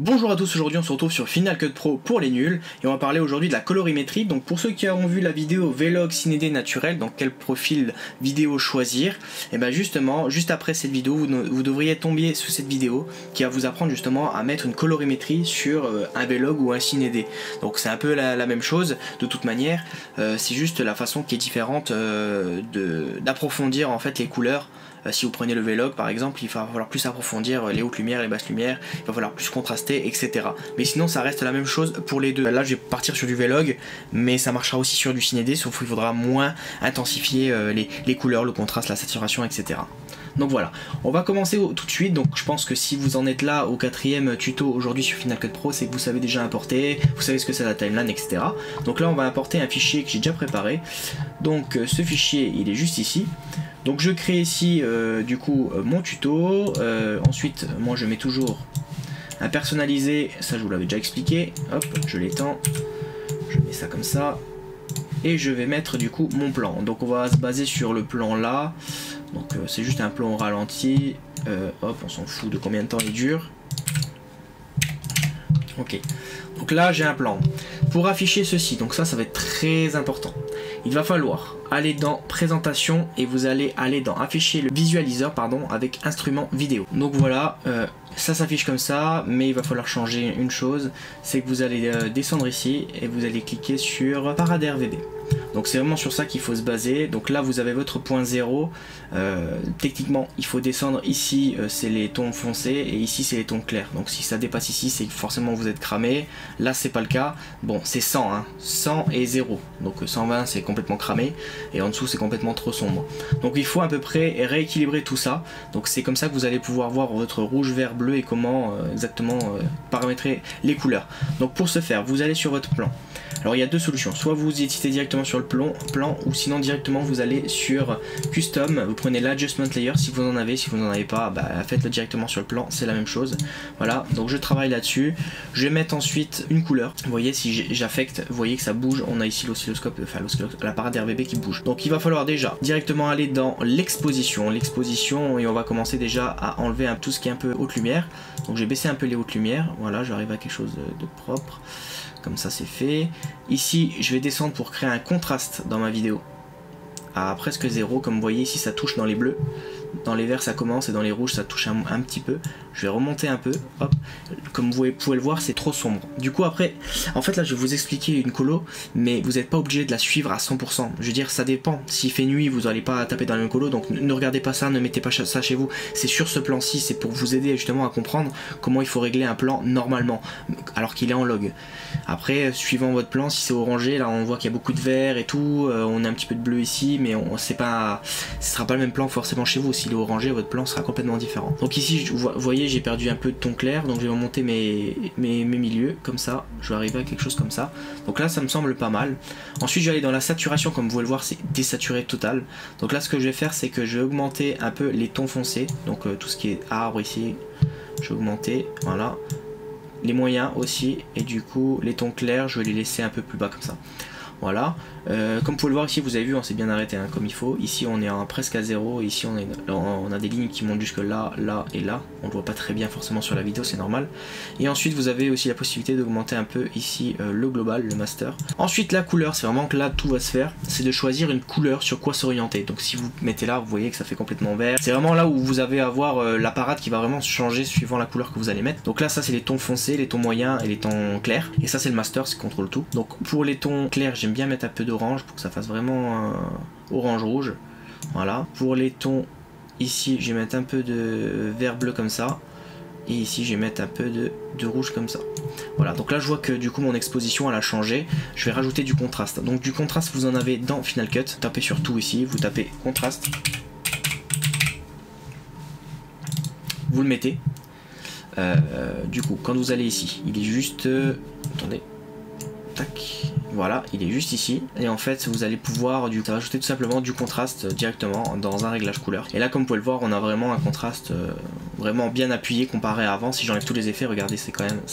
Bonjour à tous, aujourd'hui on se retrouve sur Final Cut Pro pour les nuls et on va parler aujourd'hui de la colorimétrie. Donc pour ceux qui ont vu la vidéo Vlog Cinédé naturel, donc quel profil vidéo choisir, et bien justement juste après cette vidéo vous devriez tomber sur cette vidéo qui va vous apprendre justement à mettre une colorimétrie sur un Vlog ou un Cinédé. Donc c'est un peu la même chose de toute manière, c'est juste la façon qui est différente d'approfondir en fait les couleurs. Si vous prenez le Vlog par exemple, il va falloir plus approfondir les hautes lumières, les basses lumières, il va falloir plus contraster, etc. Mais sinon ça reste la même chose pour les deux. Là je vais partir sur du Vlog, mais ça marchera aussi sur du Cinédé, sauf qu'il faudra moins intensifier les couleurs, le contraste, la saturation, etc. Donc voilà, on va commencer tout de suite. Donc je pense que si vous en êtes là au 4e tuto aujourd'hui sur Final Cut Pro, c'est que vous savez déjà importer, vous savez ce que c'est la timeline, etc. Donc là on va importer un fichier que j'ai déjà préparé. Donc ce fichier il est juste ici. Donc je crée ici du coup mon tuto. Ensuite moi je mets toujours un personnalisé, ça je vous l'avais déjà expliqué. Hop, je l'étends, je mets ça comme ça. Et je vais mettre du coup mon plan. Donc on va se baser sur le plan là. Donc c'est juste un plan au ralenti. Hop, on s'en fout de combien de temps il dure. Ok, donc là j'ai un plan. Pour afficher ceci, donc ça va être très important. Il va falloir aller dans présentation et vous allez aller dans afficher le visualiseur pardon avec instrument vidéo. Donc voilà, ça s'affiche comme ça, mais il va falloir changer une chose, c'est que vous allez descendre ici et vous allez cliquer sur Paradis RVB. Donc c'est vraiment sur ça qu'il faut se baser. Donc là vous avez votre point 0. Techniquement il faut descendre ici, c'est les tons foncés et ici c'est les tons clairs. Donc si ça dépasse ici c'est que forcément vous êtes cramé. Là c'est pas le cas. Bon c'est 100 hein. 100 et 0. Donc 120 c'est complètement cramé et en dessous c'est complètement trop sombre. Donc il faut à peu près rééquilibrer tout ça. Donc c'est comme ça que vous allez pouvoir voir votre rouge, vert, bleu et comment exactement paramétrer les couleurs. Donc pour ce faire vous allez sur votre plan. Alors il y a deux solutions, soit vous éditez directement sur le plan ou sinon directement vous allez sur Custom, vous prenez l'Adjustment Layer si vous en avez, si vous n'en avez pas, bah, faites-le directement sur le plan, c'est la même chose. Voilà, donc je travaille là-dessus, je vais mettre ensuite une couleur, vous voyez si j'affecte, vous voyez que ça bouge, on a ici l'oscilloscope, enfin la parade RVB qui bouge. Donc il va falloir déjà directement aller dans l'exposition et on va commencer déjà à enlever tout ce qui est un peu haute lumière. Donc j'ai baissé un peu les hautes lumières, voilà j'arrive à quelque chose de propre. Comme ça c'est fait. Ici je vais descendre pour créer un contraste dans ma vidéo à presque 0. Comme vous voyez ici ça touche dans les bleus, dans les verts ça commence et dans les rouges ça touche un petit peu. Je vais remonter un peu, hop. Comme vous pouvez le voir c'est trop sombre. Du coup après, en fait là je vais vous expliquer une colo, mais vous n'êtes pas obligé de la suivre à 100%. Je veux dire ça dépend, s'il fait nuit vous n'allez pas taper dans la même colo, donc ne regardez pas ça, ne mettez pas ça chez vous. C'est sur ce plan-ci, c'est pour vous aider justement à comprendre comment il faut régler un plan normalement, alors qu'il est en log. Après suivant votre plan, si c'est orangé, là on voit qu'il y a beaucoup de vert et tout, on a un petit peu de bleu ici, mais ce sera pas le même plan forcément chez vous. S'il est orangé, votre plan sera complètement différent. Donc ici vous voyez j'ai perdu un peu de ton clair, donc je vais remonter mes milieux comme ça, je vais arriver à quelque chose comme ça. Donc là ça me semble pas mal. Ensuite je vais aller dans la saturation, comme vous pouvez le voir c'est désaturé total. Donc là ce que je vais faire c'est que je vais augmenter un peu les tons foncés, donc tout ce qui est arbre ici, je vais augmenter, voilà. Les moyens aussi, et du coup les tons clairs je vais les laisser un peu plus bas comme ça. Voilà, comme vous pouvez le voir ici, vous avez vu, on s'est bien arrêté hein, comme il faut. Ici on est presque à 0, ici on a des lignes qui montent jusque là, là et là. On le voit pas très bien forcément sur la vidéo, c'est normal. Et ensuite vous avez aussi la possibilité d'augmenter un peu ici le global, le master. Ensuite la couleur, c'est vraiment que là tout va se faire, c'est de choisir une couleur sur quoi s'orienter. Donc si vous mettez là, vous voyez que ça fait complètement vert. C'est vraiment là où vous avez à voir la parade qui va vraiment changer suivant la couleur que vous allez mettre. Donc là ça c'est les tons foncés, les tons moyens et les tons clairs. Et ça c'est le master, c'est contrôle tout. Donc pour les tons clairs, j'aime bien mettre un peu d'orange pour que ça fasse vraiment orange rouge. Voilà, pour les tons ici je vais mettre un peu de vert bleu comme ça, et ici je vais mettre un peu de rouge comme ça. Voilà, donc là je vois que du coup mon exposition elle a changé. Je vais rajouter du contraste. Donc du contraste vous en avez dans Final Cut, tapez sur tout ici, vous tapez contraste, vous le mettez. Du coup quand vous allez ici il est juste attendez, tac. Voilà, il est juste ici. Et en fait, vous allez pouvoir rajouter tout simplement du contraste directement dans un réglage couleur. Et là, comme vous pouvez le voir, on a vraiment un contraste vraiment bien appuyé comparé à avant. Si j'enlève tous les effets, regardez, ça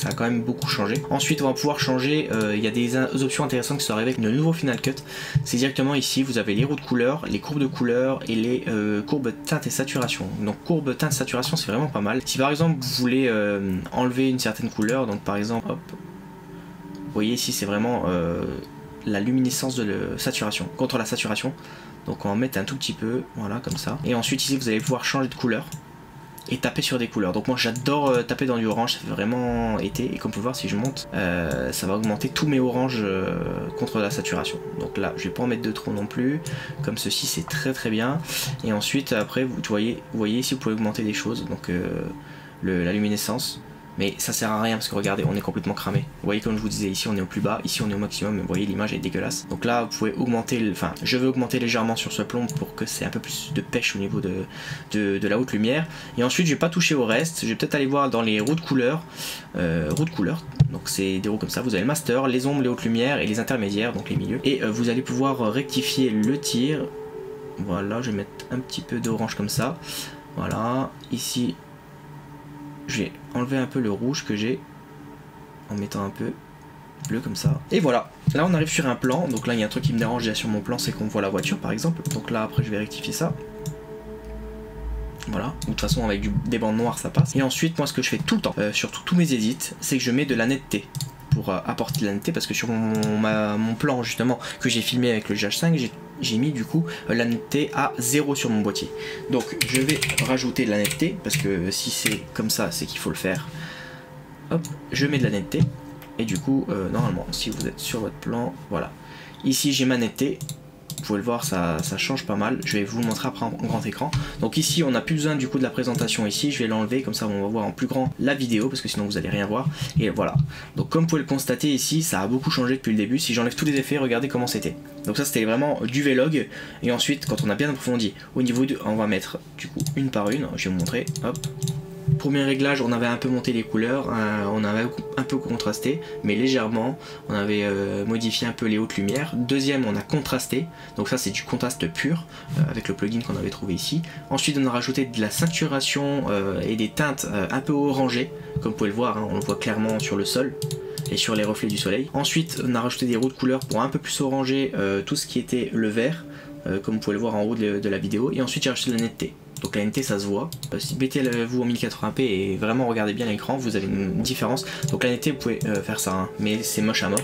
a quand même beaucoup changé. Ensuite, on va pouvoir changer. Il y a des options intéressantes qui sont arrivées avec le nouveau Final Cut. C'est directement ici, vous avez les roues de couleur, les courbes de couleur et les courbes teinte et saturation. Donc, courbe teinte saturation, c'est vraiment pas mal. Si par exemple vous voulez enlever une certaine couleur, donc par exemple, hop. Vous voyez ici c'est vraiment la luminescence de saturation, contre la saturation. Donc on va en mettre un tout petit peu, voilà comme ça. Et ensuite ici vous allez pouvoir changer de couleur et taper sur des couleurs. Donc moi j'adore taper dans du orange, ça fait vraiment été. Et comme vous pouvez voir si je monte, ça va augmenter tous mes oranges contre la saturation. Donc là je vais pas en mettre de trop non plus. Comme ceci c'est très très bien. Et ensuite après vous voyez ici vous pouvez augmenter des choses. Donc la luminescence. Mais ça sert à rien parce que regardez, on est complètement cramé. Vous voyez comme je vous disais, ici on est au plus bas, ici on est au maximum, mais vous voyez l'image est dégueulasse. Donc là vous pouvez augmenter, enfin je vais augmenter légèrement sur ce plomb pour que c'est un peu plus de pêche au niveau de la haute lumière. Et ensuite je vais pas toucher au reste, je vais peut-être aller voir dans les roues de couleur. Donc c'est des roues comme ça, vous avez le master, les ombres, les hautes lumières et les intermédiaires, donc les milieux. Et vous allez pouvoir rectifier le tir. Voilà, je vais mettre un petit peu d'orange comme ça. Voilà, ici je vais enlever un peu le rouge que j'ai en mettant un peu bleu comme ça. Et voilà, là on arrive sur un plan. Donc là il y a un truc qui me dérange déjà sur mon plan, c'est qu'on voit la voiture par exemple. Donc là après je vais rectifier ça. Voilà, de toute façon avec des bandes noires ça passe. Et ensuite moi ce que je fais tout le temps, sur tous mes edits, c'est que je mets de la netteté pour apporter de la netteté, parce que sur mon plan justement que j'ai filmé avec le GH5, j'ai mis du coup la netteté à 0 sur mon boîtier. Donc je vais rajouter de la netteté, parce que si c'est comme ça c'est qu'il faut le faire. Hop, je mets de la netteté, et du coup normalement si vous êtes sur votre plan, voilà, ici j'ai ma netteté. Vous pouvez le voir, ça change pas mal. Je vais vous le montrer après en grand écran. Donc ici on n'a plus besoin du coup de la présentation ici. Je vais l'enlever, comme ça on va voir en plus grand la vidéo, parce que sinon vous allez rien voir. Et voilà, donc comme vous pouvez le constater ici, ça a beaucoup changé depuis le début. Si j'enlève tous les effets, regardez comment c'était. Donc ça c'était vraiment du vlog. Et ensuite quand on a bien approfondi au niveau de, on va mettre du coup une par une. Je vais vous montrer, hop. Premier réglage, on avait un peu monté les couleurs, on avait un peu contrasté, mais légèrement. On avait modifié un peu les hautes lumières. Deuxième, on a contrasté, donc ça c'est du contraste pur, avec le plugin qu'on avait trouvé ici. Ensuite on a rajouté de la saturation et des teintes un peu orangées, comme vous pouvez le voir, hein, on le voit clairement sur le sol et sur les reflets du soleil. Ensuite on a rajouté des roues de couleurs pour un peu plus oranger tout ce qui était le vert, comme vous pouvez le voir en haut de la vidéo. Et ensuite j'ai rajouté de la netteté. Donc la NT ça se voit, mettez-vous en 1080p et vraiment regardez bien l'écran, vous avez une différence. Donc la NT vous pouvez faire ça, hein, mais c'est moche à mort.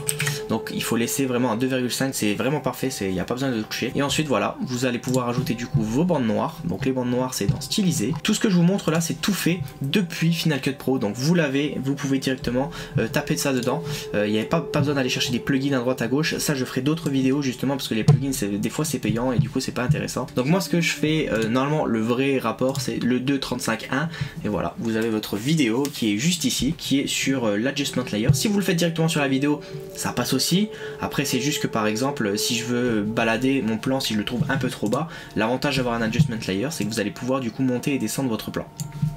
Donc il faut laisser vraiment à 2,5, c'est vraiment parfait, il n'y a pas besoin de toucher. Et ensuite voilà, vous allez pouvoir ajouter du coup vos bandes noires. Donc les bandes noires c'est dans styliser. Tout ce que je vous montre là c'est tout fait depuis Final Cut Pro. Donc vous l'avez, vous pouvez directement taper de ça dedans. Il n'y avait pas besoin d'aller chercher des plugins à droite à gauche. Ça je ferai d'autres vidéos justement parce que les plugins des fois c'est payant et du coup c'est pas intéressant. Donc moi ce que je fais, normalement le vrai rapport c'est le 2.35.1 et voilà, vous avez votre vidéo qui est juste ici, qui est sur l'adjustment layer. Si vous le faites directement sur la vidéo, ça passe aussi. Après c'est juste que par exemple si je veux balader mon plan, si je le trouve un peu trop bas, l'avantage d'avoir un adjustment layer c'est que vous allez pouvoir du coup monter et descendre votre plan.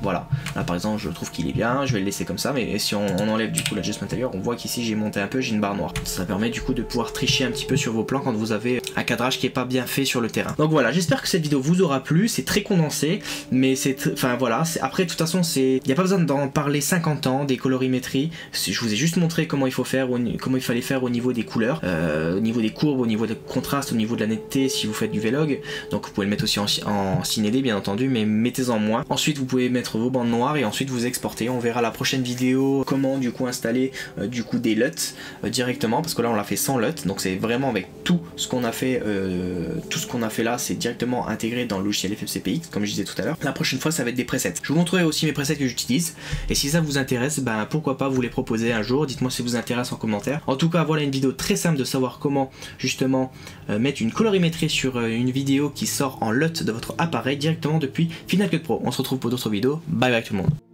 Voilà, là par exemple je trouve qu'il est bien, je vais le laisser comme ça, mais si on enlève du coup l'adjustment layer, on voit qu'ici j'ai monté un peu, j'ai une barre noire. Ça permet du coup de pouvoir tricher un petit peu sur vos plans quand vous avez un cadrage qui est pas bien fait sur le terrain. Donc voilà, j'espère que cette vidéo vous aura plu, c'est très condensé, mais c'est, enfin voilà, après de toute façon il n'y a pas besoin d'en parler 50 ans, des colorimétries, je vous ai juste montré comment il faut faire, comment il fallait faire au niveau des couleurs, au niveau des courbes, au niveau des contrastes, au niveau de la netteté si vous faites du vlog. Donc vous pouvez le mettre aussi en cinédé bien entendu, mais mettez-en moins. Ensuite vous pouvez mettre vos bandes noires et ensuite vous exportez. On verra la prochaine vidéo comment du coup installer du coup des LUT directement, parce que là on l'a fait sans LUT, donc c'est vraiment avec tout ce qu'on a fait, là c'est directement intégré dans le logiciel FFCPX comme je disais tout à l'heure. La prochaine fois ça va être des presets. Je vous montrerai aussi mes presets que j'utilise et si ça vous intéresse, ben pourquoi pas vous les proposer un jour. Dites-moi si vous intéresse en commentaire. En tout cas voilà une vidéo très simple de savoir comment justement mettre une colorimétrie sur une vidéo qui sort en LUT de votre appareil directement depuis Final Cut Pro. On se retrouve pour d'autres vidéos. Bye bye tout le monde.